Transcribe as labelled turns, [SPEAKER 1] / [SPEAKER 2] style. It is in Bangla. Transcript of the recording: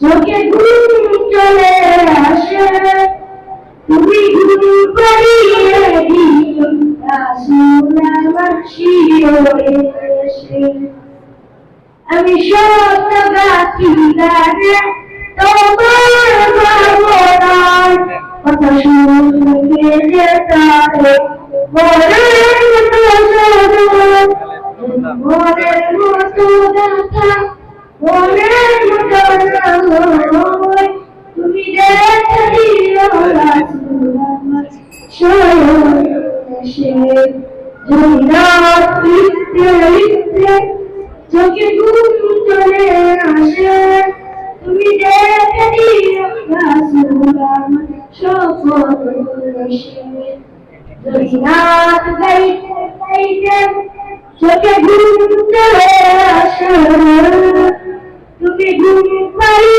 [SPEAKER 1] চোখে ঘুম চলে আসে, তুমি ঘুম পাড়িয়ে দিও রাসূল আমার শিয়রে এসে। আমি সত্য গাছি গানে তোমার ভাবনার কথা শুনতে যেতারে মনের মতো সদর, মনের মতো ব্যথা, মনের মতো নয়। তুমি দেখে দিও রাসূল আমার শয়নে এসে। যদি রাত লিখতে লিখতে চোখে ঘুম চলে আসে, তুমি দেখে দিও রাসূল আমার শপথ এসে। যদি রাত গাইতে গাইতে চোখে ঘুম চলে আসে, তুমি ঘুম পাড়িয়ে